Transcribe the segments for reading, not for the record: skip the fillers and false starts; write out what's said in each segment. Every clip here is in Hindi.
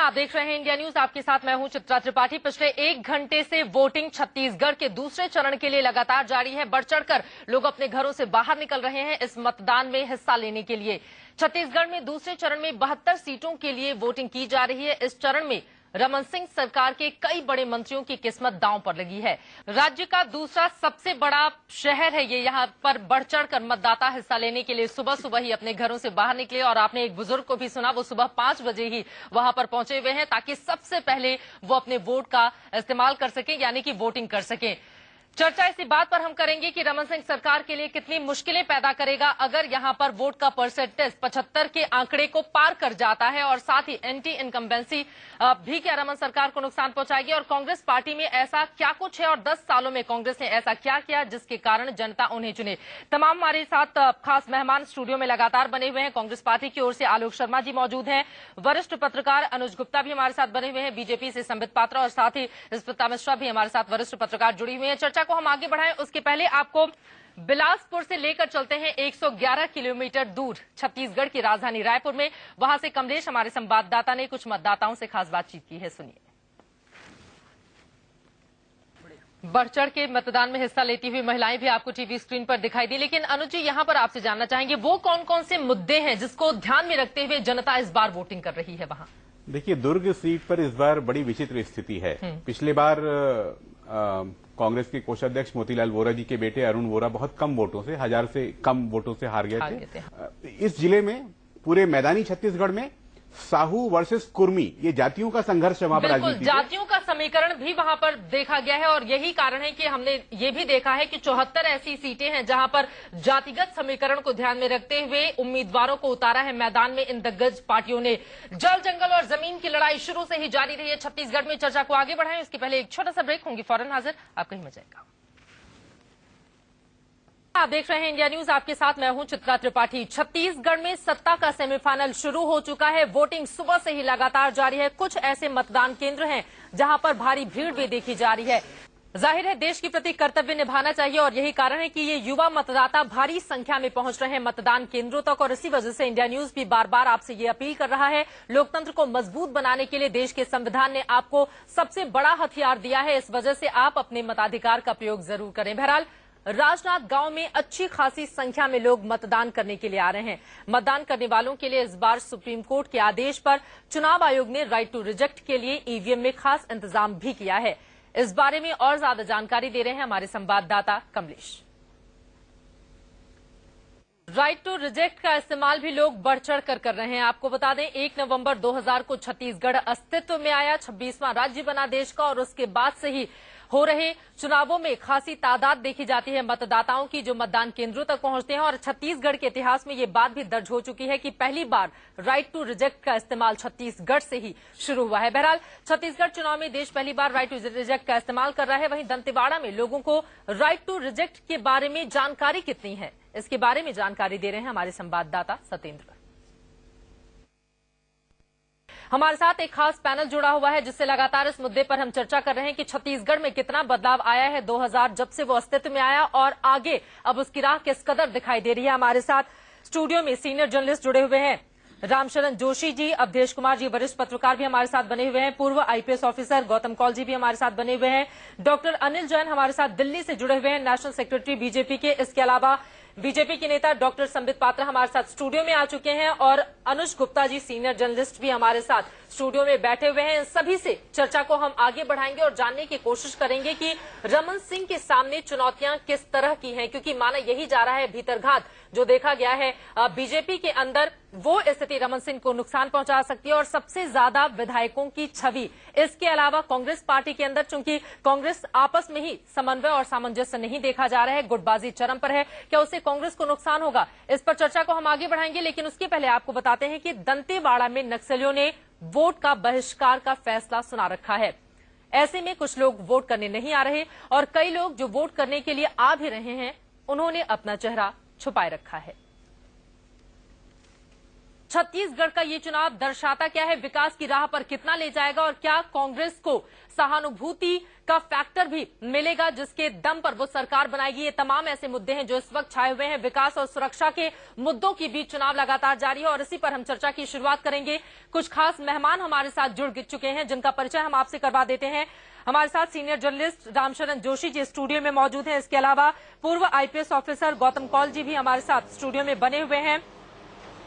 आप देख रहे हैं इंडिया न्यूज। आपके साथ मैं हूं चित्रा त्रिपाठी। पिछले 1 घंटे से वोटिंग छत्तीसगढ़ के दूसरे चरण के लिए लगातार जारी है। बढ़ चढ़कर लोग अपने घरों से बाहर निकल रहे हैं इस मतदान में हिस्सा लेने के लिए। छत्तीसगढ़ में दूसरे चरण में 72 सीटों के लिए वोटिंग की जा रही है। इस चरण में रमन सिंह सरकार के कई बड़े मंत्रियों की किस्मत दांव पर लगी है। राज्य का दूसरा सबसे बड़ा शहर है ये। यहाँ पर बढ़ चढ़कर मतदाता हिस्सा लेने के लिए सुबह सुबह ही अपने घरों से बाहर निकले और आपने एक बुजुर्ग को भी सुना, वो सुबह 5 बजे ही वहां पर पहुंचे हुए हैं ताकि सबसे पहले वो अपने वोट का इस्तेमाल कर सकें, यानी कि वोटिंग कर सकें। चर्चा इसी बात पर हम करेंगे कि रमन सिंह सरकार के लिए कितनी मुश्किलें पैदा करेगा अगर यहां पर वोट का परसेंटेज 75 के आंकड़े को पार कर जाता है, और साथ ही एंटी इनकम्बेंसी भी क्या रमन सरकार को नुकसान पहुंचाएगी, और कांग्रेस पार्टी में ऐसा क्या कुछ है और 10 सालों में कांग्रेस ने ऐसा क्या किया जिसके कारण जनता उन्हें चुने। तमाम हमारे साथ खास मेहमान स्टूडियो में लगातार बने हुए हैं। कांग्रेस पार्टी की ओर से आलोक शर्मा जी मौजूद हैं, वरिष्ठ पत्रकार अनुज गुप्ता भी हमारे साथ बने हुए हैं, बीजेपी से संबित पात्रा और साथ ही स्मिता मिश्रा भी हमारे साथ वरिष्ठ पत्रकार जुड़ी हुई हैं। चर्चा को हम आगे बढ़ाएं उसके पहले आपको बिलासपुर से लेकर चलते हैं 111 किलोमीटर दूर छत्तीसगढ़ की राजधानी रायपुर में। वहां से कमलेश हमारे संवाददाता ने कुछ मतदाताओं से खास बातचीत की है, सुनिए। बढ़ चढ़ के मतदान में हिस्सा लेती हुई महिलाएं भी आपको टीवी स्क्रीन पर दिखाई दी, लेकिन अनुज जी यहां पर आपसे जानना चाहेंगे वो कौन कौन से मुद्दे हैं जिसको ध्यान में रखते हुए जनता इस बार वोटिंग कर रही है वहां? देखिए, दुर्ग सीट पर इस बार बड़ी विचित्र स्थिति है। पिछले बार कांग्रेस के कोषाध्यक्ष मोतीलाल वोरा जी के बेटे अरुण वोरा बहुत कम वोटों से, 1000 से कम वोटों से हार गए थे। इस जिले में पूरे मैदानी छत्तीसगढ़ में साहू वर्सेस कुर्मी, ये जातियों का संघर्ष वहां पर राजनीति, जातियों का समीकरण भी वहां पर देखा गया है, और यही कारण है कि हमने ये भी देखा है कि 74 ऐसी सीटें हैं जहां पर जातिगत समीकरण को ध्यान में रखते हुए उम्मीदवारों को उतारा है मैदान में इन दिग्गज पार्टियों ने। जल जंगल और जमीन की लड़ाई शुरू से ही जारी रही है छत्तीसगढ़ में। चर्चा को आगे बढ़ाएं उसके पहले एक छोटा सा ब्रेक, होंगी फौरन हाजिर, आप कहीं मत जाएगा। आप देख रहे हैं इंडिया न्यूज, आपके साथ मैं हूं चित्रा त्रिपाठी। छत्तीसगढ़ में सत्ता का सेमीफाइनल शुरू हो चुका है। वोटिंग सुबह से ही लगातार जारी है। कुछ ऐसे मतदान केंद्र हैं जहां पर भारी भीड़ भी देखी जा रही है। जाहिर है देश के प्रति कर्तव्य निभाना चाहिए, और यही कारण है कि ये युवा मतदाता भारी संख्या में पहुंच रहे हैं मतदान केंद्रों तक, और इसी वजह से इंडिया न्यूज भी बार बार आपसे ये अपील कर रहा है, लोकतंत्र को मजबूत बनाने के लिए देश के संविधान ने आपको सबसे बड़ा हथियार दिया है, इस वजह से आप अपने मताधिकार का प्रयोग जरूर करें। बहरहाल राजनाथ गांव में अच्छी खासी संख्या में लोग मतदान करने के लिए आ रहे हैं। मतदान करने वालों के लिए इस बार सुप्रीम कोर्ट के आदेश पर चुनाव आयोग ने राइट टू रिजेक्ट के लिए ईवीएम में खास इंतजाम भी किया है। इस बारे में और ज्यादा जानकारी दे रहे हैं हमारे संवाददाता कमलेश। राइट टू रिजेक्ट का इस्तेमाल भी लोग बढ़ चढ़ कर रहे हैं। आपको बता दें 1 नवंबर 2000 को छत्तीसगढ़ अस्तित्व में आया, 26वां राज्य बना देश का, और उसके बाद से ही हो रहे चुनावों में खासी तादाद देखी जाती है मतदाताओं की जो मतदान केंद्रों तक पहुंचते हैं, और छत्तीसगढ़ के इतिहास में ये बात भी दर्ज हो चुकी है कि पहली बार राइट टू रिजेक्ट का इस्तेमाल छत्तीसगढ़ से ही शुरू हुआ है। बहरहाल छत्तीसगढ़ चुनाव में देश पहली बार राइट टू रिजेक्ट का इस्तेमाल कर रहा है। वहीं दंतेवाड़ा में लोगों को राइट टू रिजेक्ट के बारे में जानकारी कितनी है, इसके बारे में जानकारी दे रहे हैं हमारे संवाददाता सतेंद्र। हमारे साथ एक खास पैनल जुड़ा हुआ है जिससे लगातार इस मुद्दे पर हम चर्चा कर रहे हैं कि छत्तीसगढ़ में कितना बदलाव आया है 2000 जब से वो अस्तित्व में आया, और आगे अब उसकी राह किस कदर दिखाई दे रही है। हमारे साथ स्टूडियो में सीनियर जर्नलिस्ट जुड़े हुए हैं, रामशरण जोशी जी, अवधेश कुमार जी वरिष्ठ पत्रकार भी हमारे साथ बने हुए हैं, पूर्व आईपीएस ऑफिसर गौतम कौल जी भी हमारे साथ बने हुए हैं, डॉक्टर अनिल जैन हमारे साथ दिल्ली से जुड़े हुए हैं, नेशनल सेक्रेटरी बीजेपी के। इसके अलावा बीजेपी के नेता डॉक्टर संबित पात्रा हमारे साथ स्टूडियो में आ चुके हैं, और अनुज गुप्ता जी सीनियर जर्नलिस्ट भी हमारे साथ स्टूडियो में बैठे हुए हैं। इन सभी से चर्चा को हम आगे बढ़ाएंगे और जानने की कोशिश करेंगे कि रमन सिंह के सामने चुनौतियां किस तरह की हैं, क्योंकि माना यही जा रहा है भीतरघात जो देखा गया है बीजेपी के अंदर, वो स्थिति रमन सिंह को नुकसान पहुंचा सकती है, और सबसे ज्यादा विधायकों की छवि। इसके अलावा कांग्रेस पार्टी के अंदर चूंकि कांग्रेस आपस में ही समन्वय और सामंजस्य नहीं देखा जा रहा है, गुटबाजी चरम पर है, क्या उससे कांग्रेस को नुकसान होगा, इस पर चर्चा को हम आगे बढ़ाएंगे। लेकिन उसके पहले आपको बताते हैं कि दंतेवाड़ा में नक्सलियों ने वोट का बहिष्कार का फैसला सुना रखा है। ऐसे में कुछ लोग वोट करने नहीं आ रहे, और कई लोग जो वोट करने के लिए आ भी रहे हैं उन्होंने अपना चेहरा छुपाए रखा है। छत्तीसगढ़ का ये चुनाव दर्शाता क्या है, विकास की राह पर कितना ले जाएगा और क्या कांग्रेस को सहानुभूति का फैक्टर भी मिलेगा जिसके दम पर वो सरकार बनाएगी। ये तमाम ऐसे मुद्दे हैं जो इस वक्त छाए हुए हैं। विकास और सुरक्षा के मुद्दों के बीच चुनाव लगातार जारी है और इसी पर हम चर्चा की शुरुआत करेंगे। कुछ खास मेहमान हमारे साथ जुड़ चुके हैं जिनका परिचय हम आपसे करवा देते हैं। हमारे साथ senior journalist Ramsharan Joshi ji studio में मौजूद हैं। इसके अलावा पूर्व आईपीएस ऑफिसर गौतम कौल जी भी हमारे साथ स्टूडियो में बने हुए हैं।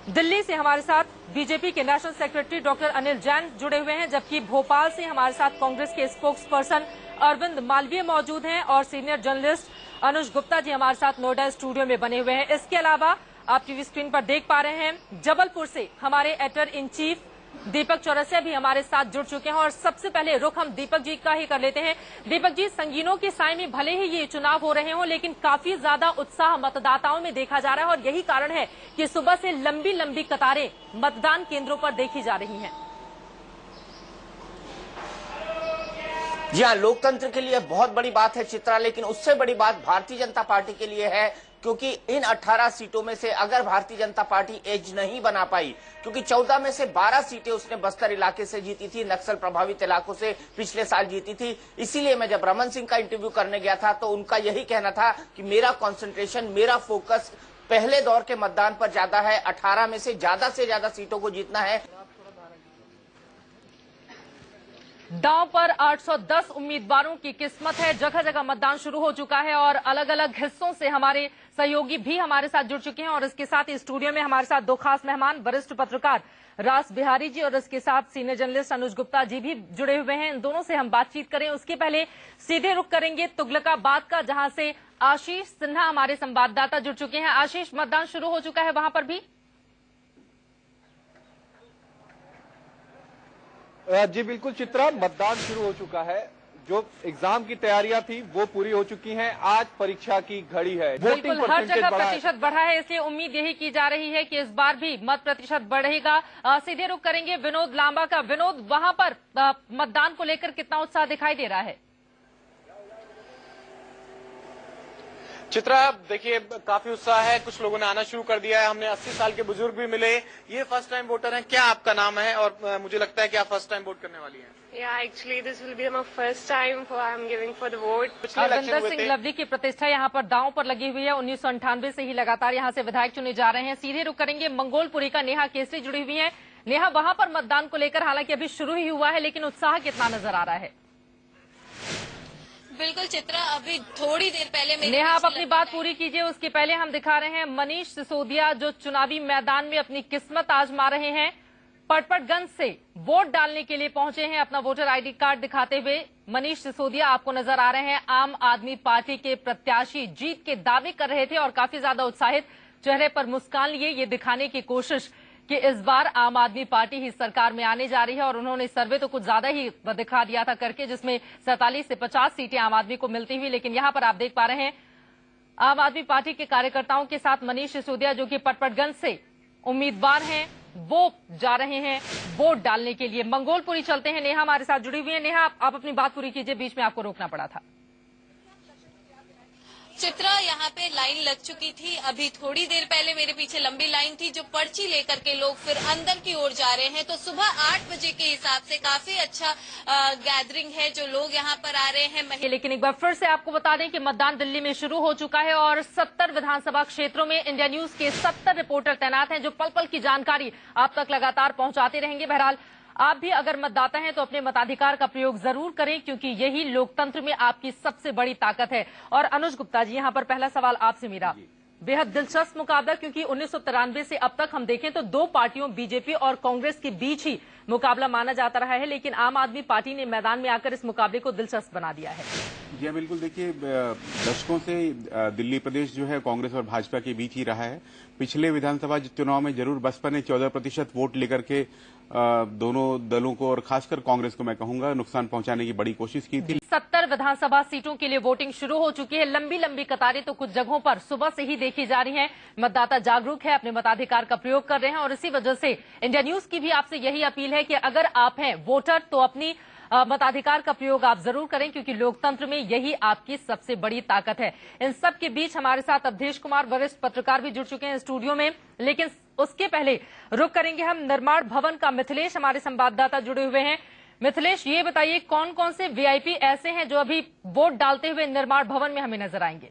दिल्ली से हमारे साथ बीजेपी के national secretary doctor Anil Jain जुड़े हुए हैं, जबकि भोपाल से हमारे साथ कांग्रेस के स्पोक्स पर्सन अरविंद मालवीय मौजूद हैं और सीनियर जर्नलिस्ट अनुज गुप्ता जी हमारे साथ नोएडा स्टूडियो में बने हुए हैं। इसके अलावा आप टीवी स्क्रीन पर देख पा रहे हैं जबलपुर से हमारे एडिटर इन चीफ दीपक चौरसिया भी हमारे साथ जुड़ चुके हैं और सबसे पहले रुख हम दीपक जी का ही कर लेते हैं। दीपक जी, संगीनों के साए में भले ही ये चुनाव हो रहे हों लेकिन काफी ज्यादा उत्साह मतदाताओं में देखा जा रहा है और यही कारण है कि सुबह से लंबी लंबी कतारें मतदान केंद्रों पर देखी जा रही हैं। जी हाँ, लोकतंत्र के लिए बहुत बड़ी बात है चित्रा, लेकिन उससे बड़ी बात भारतीय जनता पार्टी के लिए है क्योंकि इन 18 सीटों में से अगर भारतीय जनता पार्टी एज नहीं बना पाई, क्योंकि 14 में से 12 सीटें उसने बस्तर इलाके से जीती थी, नक्सल प्रभावित इलाकों से पिछले साल जीती थी। इसीलिए मैं जब रमन सिंह का इंटरव्यू करने गया था तो उनका यही कहना था कि मेरा कंसंट्रेशन, मेरा फोकस पहले दौर के मतदान पर ज्यादा है, 18 में से ज्यादा सीटों को जीतना है। दांव पर 810 उम्मीदवारों की किस्मत है। जगह जगह मतदान शुरू हो चुका है और अलग अलग हिस्सों से हमारे सहयोगी भी हमारे साथ जुड़ चुके हैं और इसके साथ ही स्टूडियो में हमारे साथ दो खास मेहमान, वरिष्ठ पत्रकार रास बिहारी जी और इसके साथ सीनियर जर्नलिस्ट अनुज गुप्ता जी भी जुड़े हुए हैं। इन दोनों से हम बातचीत करें उसके पहले सीधे रुख करेंगे तुगलकाबाद का, जहां से आशीष सिन्हा हमारे संवाददाता जुड़ चुके हैं। आशीष, मतदान शुरू हो चुका है वहां पर भी? जी बिल्कुल चित्रा, मतदान शुरू हो चुका है। जो एग्जाम की तैयारियां थी वो पूरी हो चुकी हैं। आज परीक्षा की घड़ी है। बिल्कुल, हर जगह प्रतिशत बढ़ा है, इसलिए उम्मीद यही की जा रही है कि इस बार भी मत प्रतिशत बढ़ेगा। सीधे रुख करेंगे विनोद लांबा का। विनोद, वहां पर मतदान को लेकर कितना उत्साह दिखाई दे रहा है? चित्रा, देखिए काफी उत्साह है, कुछ लोगों ने आना शुरू कर दिया है। हमने 80 साल के बुजुर्ग भी मिले। ये फर्स्ट टाइम वोटर हैं। क्या आपका नाम है और मुझे लगता है कि आप फर्स्ट टाइम वोट करने वाली हैं? Yeah, actually this will be my first time I'm giving for the vote. Harvinder Singh Lovely की प्रतिष्ठा यहाँ पर दांव पर लगी हुई है। 1998 से ही लगातार यहाँ से विधायक चुने जा रहे हैं। सीधे रुख करेंगे मंगोलपुरी का। नेहा केसरी जुड़ी हुई है। नेहा, वहां पर मतदान को लेकर हालांकि अभी शुरू ही हुआ है लेकिन उत्साह कितना नजर आ रहा है? बिल्कुल चित्रा, अभी थोड़ी देर पहले नेहा, आप अपनी बात पूरी कीजिए। उसके पहले हम दिखा रहे हैं मनीष सिसोदिया जो चुनावी मैदान में अपनी किस्मत आजमा रहे हैं। पटपटगंज से वोट डालने के लिए पहुंचे हैं अपना वोटर आईडी कार्ड दिखाते हुए। मनीष सिसोदिया आपको नजर आ रहे हैं। आम आदमी पार्टी के प्रत्याशी जीत के दावे कर रहे थे और काफी ज्यादा उत्साहित, चेहरे पर मुस्कान लिए ये दिखाने की कोशिश कि इस बार आम आदमी पार्टी ही सरकार में आने जा रही है। और उन्होंने सर्वे तो कुछ ज्यादा ही दिखा दिया था करके, जिसमें 47 से 50 सीटें आम आदमी को मिलती हुई। लेकिन यहां पर आप देख पा रहे हैं आम आदमी पार्टी के कार्यकर्ताओं के साथ मनीष सिसोदिया जो कि पटपटगंज से उम्मीदवार हैं, वो जा रहे हैं वोट डालने के लिए। मंगोलपुरी चलते हैं। नेहा हमारे साथ जुड़ी हुई है। नेहा, आप अपनी बात पूरी कीजिए, बीच में आपको रोकना पड़ा था। चित्रा, यहाँ पे लाइन लग चुकी थी। अभी थोड़ी देर पहले मेरे पीछे लंबी लाइन थी जो पर्ची लेकर के लोग फिर अंदर की ओर जा रहे हैं। तो सुबह 8 बजे के हिसाब से काफी अच्छा गैदरिंग है, जो लोग यहाँ पर आ रहे हैं। लेकिन एक बार फिर से आपको बता दें कि मतदान दिल्ली में शुरू हो चुका है और 70 विधानसभा क्षेत्रों में इंडिया न्यूज के 70 रिपोर्टर तैनात हैं जो पल पल की जानकारी आप तक लगातार पहुंचाते रहेंगे। बहरहाल, आप भी अगर मतदाता हैं तो अपने मताधिकार का प्रयोग जरूर करें क्योंकि यही लोकतंत्र में आपकी सबसे बड़ी ताकत है। और अनुज गुप्ता जी, यहाँ पर पहला सवाल आपसे मेरा। बेहद दिलचस्प मुकाबला, क्योंकि 1993 से अब तक हम देखें तो दो पार्टियों बीजेपी और कांग्रेस के बीच ही मुकाबला माना जाता रहा है, लेकिन आम आदमी पार्टी ने मैदान में आकर इस मुकाबले को दिलचस्प बना दिया है। जी बिल्कुल, देखिए दशकों से दिल्ली प्रदेश जो है कांग्रेस और भाजपा के बीच ही रहा है। पिछले विधानसभा चुनाव में जरूर बसपा ने 14% वोट लेकर के दोनों दलों को और खासकर कांग्रेस को मैं कहूंगा नुकसान पहुंचाने की बड़ी कोशिश की थी। 70 विधानसभा सीटों के लिए वोटिंग शुरू हो चुकी है। लंबी लंबी कतारें तो कुछ जगहों पर सुबह से ही देखी जा रही हैं। मतदाता जागरूक है, अपने मताधिकार का प्रयोग कर रहे हैं और इसी वजह से इंडिया न्यूज की भी आपसे यही अपील है कि अगर आप हैं वोटर तो अपनी मताधिकार का प्रयोग आप जरूर करें, क्योंकि लोकतंत्र में यही आपकी सबसे बड़ी ताकत है। इन सब के बीच हमारे साथ अवधेश कुमार वरिष्ठ पत्रकार भी जुड़ चुके हैं स्टूडियो में, लेकिन उसके पहले रुक करेंगे हम निर्माण भवन का। मिथिलेश हमारे संवाददाता जुड़े हुए हैं। मिथिलेश, ये बताइए कौन कौन से वीआईपी ऐसे हैं जो अभी वोट डालते हुए निर्माण भवन में हमें नजर आएंगे?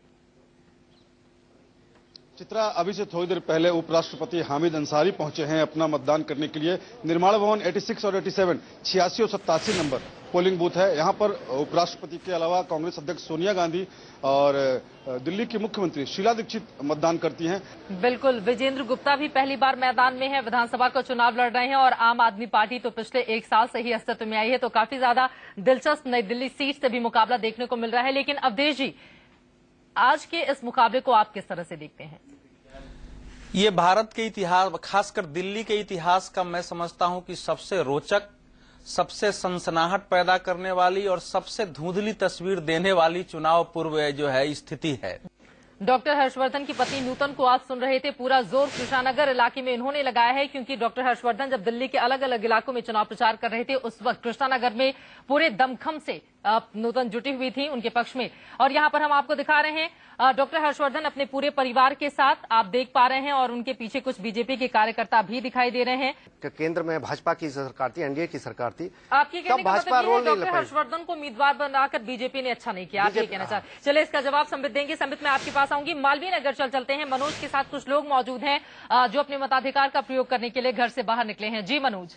चित्रा, अभी से थोड़ी देर पहले उपराष्ट्रपति हामिद अंसारी पहुंचे हैं अपना मतदान करने के लिए। निर्माण भवन 86 और 87 86 और 87 नंबर पोलिंग बूथ है। यहां पर उपराष्ट्रपति के अलावा कांग्रेस अध्यक्ष सोनिया गांधी और दिल्ली की मुख्यमंत्री शीला दीक्षित मतदान करती हैं। बिल्कुल, विजेंद्र गुप्ता भी पहली बार मैदान में है, विधानसभा का चुनाव लड़ रहे हैं और आम आदमी पार्टी तो पिछले 1 साल से ही अस्तित्व में आई है, तो काफी ज्यादा दिलचस्प नई दिल्ली सीट से भी मुकाबला देखने को मिल रहा है। लेकिन अवधेश जी, आज के इस मुकाबले को आप किस तरह से देखते हैं? ये भारत के इतिहास, खासकर दिल्ली के इतिहास का मैं समझता हूं कि सबसे रोचक, सबसे सनसनाहट पैदा करने वाली और सबसे धुंधली तस्वीर देने वाली चुनाव पूर्व जो है स्थिति है। डॉक्टर हर्षवर्धन की पत्नी नूतन को आप सुन रहे थे, पूरा जोर कृष्णानगर इलाके में इन्होंने लगाया है, क्योंकि डॉक्टर हर्षवर्धन जब दिल्ली के अलग अलग इलाकों में चुनाव प्रचार कर रहे थे उस वक्त कृष्णानगर में पूरे दमखम से नूतन जुटी हुई थी उनके पक्ष में। और यहाँ पर हम आपको दिखा रहे हैं डॉक्टर हर्षवर्धन अपने पूरे परिवार के साथ आप देख पा रहे हैं, और उनके पीछे कुछ बीजेपी के कार्यकर्ता भी दिखाई दे रहे हैं। केंद्र में भाजपा की सरकार थी, एनडीए की सरकार थी। आपकी कहने का मतलब ये है डॉक्टर हर्षवर्धन को उम्मीदवार बनाकर बीजेपी ने अच्छा नहीं किया, आप ये कहना चाहते? चलिए इसका जवाब संबित देंगे। संबित, मैं आपके पास आऊंगी। मालवीय नगर चलते हैं। मनोज के साथ कुछ लोग मौजूद हैं जो अपने मताधिकार का प्रयोग करने के लिए घर से बाहर निकले हैं। जी मनोज।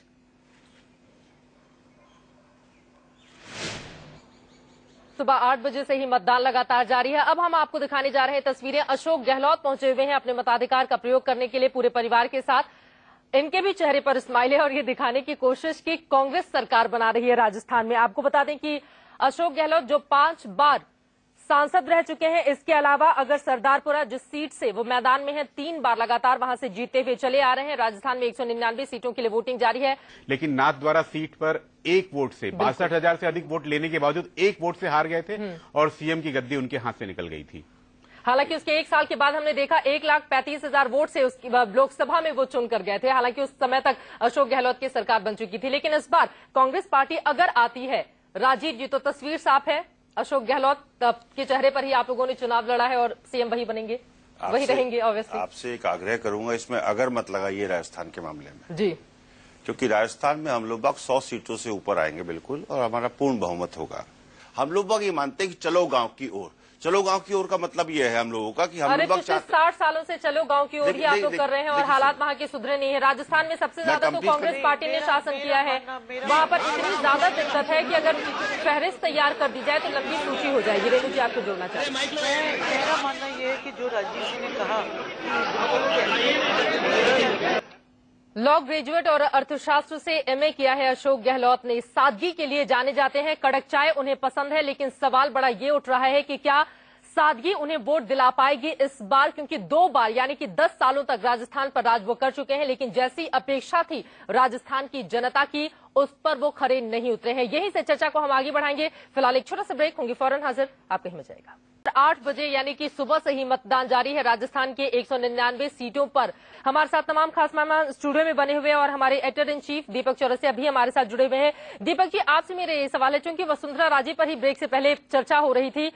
सुबह 8 बजे से ही मतदान लगातार जारी है। अब हम आपको दिखाने जा रहे हैं तस्वीरें। अशोक गहलोत पहुंचे हुए हैं अपने मताधिकार का प्रयोग करने के लिए पूरे परिवार के साथ। इनके भी चेहरे पर स्माइल है और ये दिखाने की कोशिश की कांग्रेस सरकार बना रही है राजस्थान में। आपको बता दें कि अशोक गहलोत जो 5 बार सांसद रह चुके हैं, इसके अलावा अगर सरदारपुरा जिस सीट से वो मैदान में है 3 बार लगातार वहां से जीतते हुए चले आ रहे हैं। राजस्थान में 199 सीटों के लिए वोटिंग जारी है, लेकिन नाथद्वारा सीट पर 1 वोट से 62,000 से अधिक वोट लेने के बावजूद 1 वोट से हार गए थे और सीएम की गद्दी उनके हाथ से निकल गई थी। हालांकि उसके 1 साल के बाद हमने देखा 1,35,000 वोट से उसकी लोकसभा में वो चुनकर गए थे। हालांकि उस समय तक अशोक गहलोत की सरकार बन चुकी थी, लेकिन इस बार कांग्रेस पार्टी अगर आती है, राजीव जी, तो तस्वीर साफ है। अशोक गहलोत के चेहरे पर ही आप लोगों ने चुनाव लड़ा है और सीएम वही बनेंगे, वही रहेंगे। ऑब्वियसली आपसे एक आग्रह करूंगा, इसमें अगर मत लगाइए राजस्थान के मामले में जी, क्योंकि राजस्थान में हम लोग 100 सीटों से ऊपर आएंगे बिल्कुल, और हमारा पूर्ण बहुमत होगा। हम लोग ये मानते हैं कि चलो गांव की ओर, चलो गांव की ओर का मतलब ये है हम लोगों का कि हम लोग 60 सालों से चलो गांव की ओर ही आप लोग कर रहे हैं और हालात वहां के सुधरे नहीं है। राजस्थान में सबसे ज्यादा तो कांग्रेस पार्टी ने शासन किया है, वहां पर इतनी ज्यादा दिक्कत है कि अगर फहरिस्त तैयार कर दी जाए तो लंबी सूची हो जाएगी। रेणु जी, आपको जोड़ना चाहिए। मेरा मानना ये है कि जो राजीव सिंह ने कहा, लॉ ग्रेजुएट और अर्थशास्त्र से एमए किया है अशोक गहलोत ने। सादगी के लिए जाने जाते हैं, कड़क चाय उन्हें पसंद है, लेकिन सवाल बड़ा ये उठ रहा है कि क्या सादगी उन्हें वोट दिला पाएगी इस बार, क्योंकि 2 बार यानी कि 10 सालों तक राजस्थान पर राज वो कर चुके हैं, लेकिन जैसी अपेक्षा थी राजस्थान की जनता की उस पर वो खरे नहीं उतरे हैं। यहीं से चर्चा को हम आगे बढ़ाएंगे। फिलहाल एक छोटा सा ब्रेक, होंगे फौरन हाजिर, आप कहीं में जाएगा। 8 बजे यानी कि सुबह से ही मतदान जारी है राजस्थान के 199 सीटों पर। हमारे साथ तमाम खास मेहमान स्टूडियो में बने हुए हैं और हमारे एडिटर इन चीफ दीपक चौरसिया भी हमारे साथ जुड़े हुए हैं। दीपक जी, आपसे मेरे ये सवाल है, चूंकि वसुंधरा राजे पर ही ब्रेक से पहले चर्चा हो रही थी,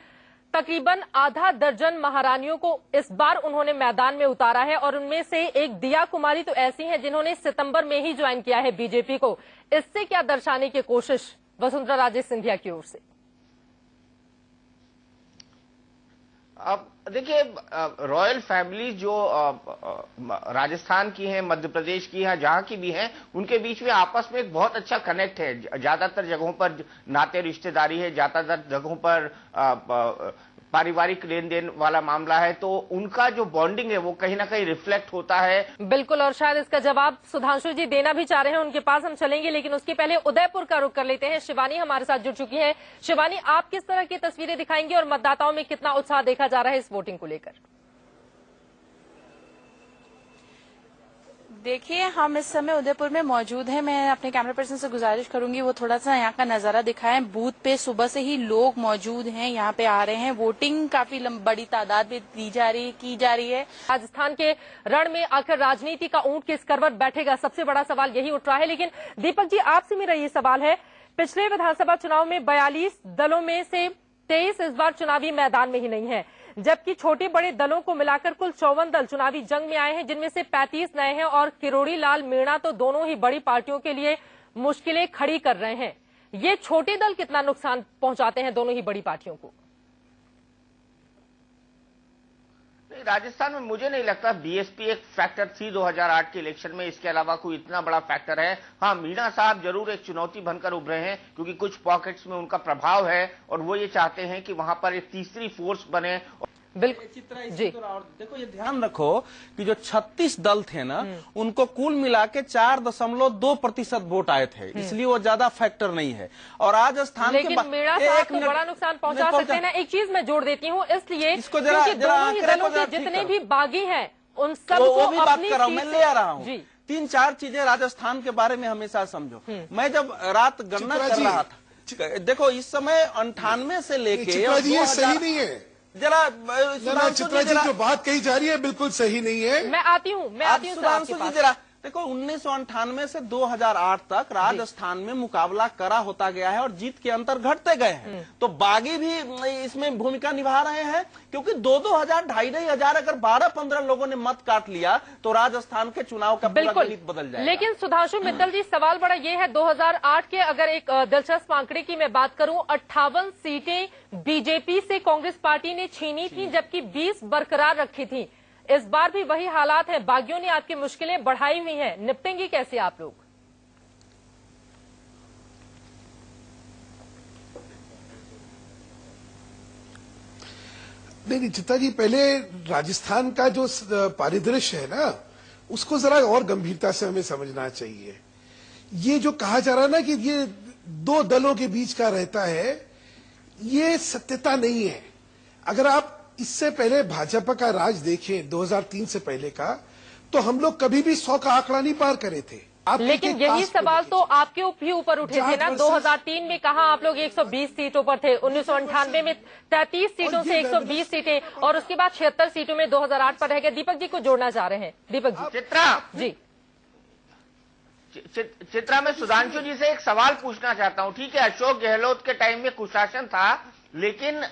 तकरीबन आधा दर्जन महारानियों को इस बार उन्होंने मैदान में उतारा है और उनमें से एक दिया कुमारी तो ऐसी हैं जिन्होंने सितंबर में ही ज्वाइन किया है बीजेपी को। इससे क्या दर्शाने की कोशिश वसुंधरा राजे सिंधिया की ओर से? अब देखिए, रॉयल फैमिली जो राजस्थान की है, मध्य प्रदेश की है, जहां की भी है, उनके बीच में आपस में एक बहुत अच्छा कनेक्ट है। ज्यादातर जगहों पर नाते रिश्तेदारी है, ज्यादातर जगहों पर पारिवारिक लेन देन वाला मामला है, तो उनका जो बॉन्डिंग है वो कहीं ना कहीं रिफ्लेक्ट होता है। बिल्कुल, और शायद इसका जवाब सुधांशु जी देना भी चाह रहे हैं, उनके पास हम चलेंगे, लेकिन उसके पहले उदयपुर का रुख कर लेते हैं। शिवानी हमारे साथ जुड़ चुकी है। शिवानी, आप किस तरह की तस्वीरें दिखाएंगे और मतदाताओं में कितना उत्साह देखा जा रहा है इस वोटिंग को लेकर? देखिए, हम इस समय उदयपुर में मौजूद हैं। मैं अपने कैमरा पर्सन से गुजारिश करूंगी वो थोड़ा सा यहाँ का नजारा दिखाएं। बूथ पे सुबह से ही लोग मौजूद हैं, यहाँ पे आ रहे हैं। वोटिंग काफी बड़ी तादाद में की जा रही है। राजस्थान के रण में आखिर राजनीति का ऊंट किस करवट बैठेगा, सबसे बड़ा सवाल यही उठ रहा है। लेकिन दीपक जी, आपसे मेरा ये सवाल है पिछले विधानसभा चुनाव में 42 दलों में से 23 इस बार चुनावी मैदान में ही नहीं है, जबकि छोटे बड़े दलों को मिलाकर कुल 54 दल चुनावी जंग में आए हैं, जिनमें से 35 नए हैं और किरोड़ी लाल मीणा तो दोनों ही बड़ी पार्टियों के लिए मुश्किलें खड़ी कर रहे हैं। ये छोटे दल कितना नुकसान पहुंचाते हैं दोनों ही बड़ी पार्टियों को? राजस्थान में मुझे नहीं लगता बीएसपी एक फैक्टर थी 2008 के इलेक्शन में, इसके अलावा कोई इतना बड़ा फैक्टर है। हाँ, मीणा साहब जरूर एक चुनौती बनकर उभरे हैं, क्योंकि कुछ पॉकेट्स में उनका प्रभाव है और वो ये चाहते हैं कि वहां पर एक तीसरी फोर्स बने। बिल्कुल जी। और देखो ये ध्यान रखो कि जो 36 दल थे ना, उनको कुल मिला के 4.2% वोट आए थे, इसलिए वो ज्यादा फैक्टर नहीं है। और राजस्थान लेकिन मीणा साहब को बड़ा नुकसान पहुंचा सकते हैं ना। एक चीज मैं जोड़ देती हूँ, इसलिए इसको क्योंकि दोनों ही दलों के जितने भी बागी हैं उन सबको वो भी बात अपनी कर रहा हूँ, मैं ले आ रहा हूँ। जी, 3-4 चीजें राजस्थान के बारे में हमेशा समझो। मैं जब रात गणना कर रहा था, देखो इस समय 98 से लेके ये सही नहीं है जरा चित्रा जी, जो बात कही जा रही है बिल्कुल सही नहीं है। मैं आती हूँ सुधांशु जी जरा देखो, 1998 से 2008 तक राजस्थान में मुकाबला करा होता गया है और जीत के अंतर घटते गए हैं। तो बागी भी इसमें भूमिका निभा रहे हैं, क्योंकि 2,000, 2,500 अगर 12-15 लोगों ने मत काट लिया तो राजस्थान के चुनाव का पूरा गणित बदल जाएगा। लेकिन सुधांशु मित्तल जी, सवाल बड़ा ये है, 2008 के अगर एक दिलचस्प आंकड़े की मैं बात करूं, 58 सीटें बीजेपी से कांग्रेस पार्टी ने छीनी थी, जबकि 20 बरकरार रखी थी। इस बार भी वही हालात है, बागियों ने आपकी मुश्किलें बढ़ाई हुई हैं, निपटेंगे कैसे आप लोग? नहीं चित्रा जी, पहले राजस्थान का जो परिदृश्य है ना, उसको जरा और गंभीरता से हमें समझना चाहिए। ये जो कहा जा रहा है ना कि ये दो दलों के बीच का रहता है, ये सत्यता नहीं है। अगर आप इससे पहले भाजपा का राज देखें 2003 से पहले का, तो हम लोग कभी भी 100 का आंकड़ा नहीं पार करे थे। लेकिन यही सवाल तो आपके भी ऊपर उठे थे ना। 2003 में कहा आप लोग 120 सीटों पर थे, 1998 में 33 सीटों से 120 सीटें, और उसके बाद 76 सीटों में 2008 पर रह गए। दीपक जी को जोड़ना चाह रहे हैं। दीपक जी। चित्रा जी, चित्रा मैं सुधांशु जी से एक सवाल पूछना चाहता हूं। ठीक है, अशोक गहलोत के टाइम में कुशासन था, लेकिन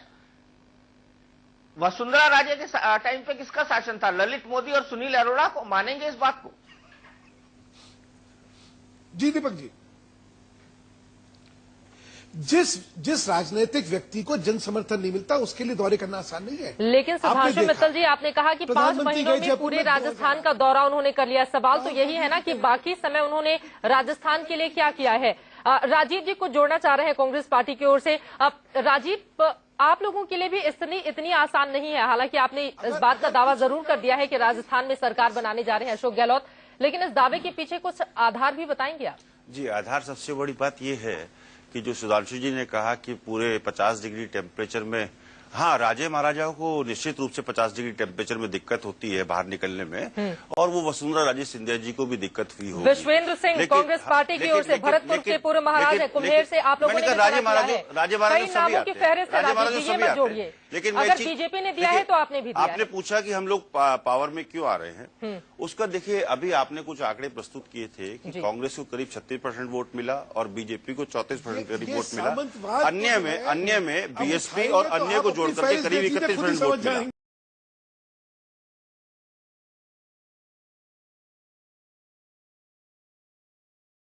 वसुंधरा राजे के टाइम पे किसका शासन था? ललित मोदी और सुनील अरोड़ा को। मानेंगे इस बात को? जी दीपक जी, जिस राजनीतिक व्यक्ति को जन समर्थन नहीं मिलता उसके लिए दौरे करना आसान नहीं है। लेकिन सुधांशु मित्तल जी, आपने कहा कि 5 महीनों में पूरे राजस्थान का दौरा उन्होंने कर लिया। सवाल तो यही है ना कि बाकी समय उन्होंने राजस्थान के लिए क्या किया है? राजीव जी को जोड़ना चाह रहे हैं कांग्रेस पार्टी की ओर से। राजीव, आप लोगों के लिए भी इतनी आसान नहीं है। हालांकि आपने इस बात का दावा जरूर कर दिया है कि राजस्थान में सरकार बनाने जा रहे हैं अशोक गहलोत, लेकिन इस दावे के पीछे कुछ आधार भी बताएंगे आप? जी, आधार सबसे बड़ी बात यह है कि जो सुधांशु जी ने कहा कि पूरे 50 डिग्री टेम्परेचर में, हाँ, राजे महाराजाओं को निश्चित रूप से 50 डिग्री टेम्परेचर में दिक्कत होती है बाहर निकलने में, और वो वसुंधरा राजे सिंधिया जी को भी दिक्कत हुई होगी। विश्वेंद्र सिंह कांग्रेस पार्टी की ओर से, भरतपुर के पूर्व महाराज है, कुम्हेर से आप लोगों ने राजे महाराज नामों की फहरिस्त है। राजीव जी, ये मत जोड़िए। लेकिन अगर बीजेपी ने दिया है तो आपने भी दिया है। आपने पूछा कि हम लोग पावर में क्यों आ रहे हैं, उसका देखिए, अभी आपने कुछ आंकड़े प्रस्तुत किए थे कि कांग्रेस को करीब 36% वोट मिला और बीजेपी को 34% करीब वोट मिला। अन्य में बीएसपी और अन्य को जोड़कर करीब 31% वोट मिला।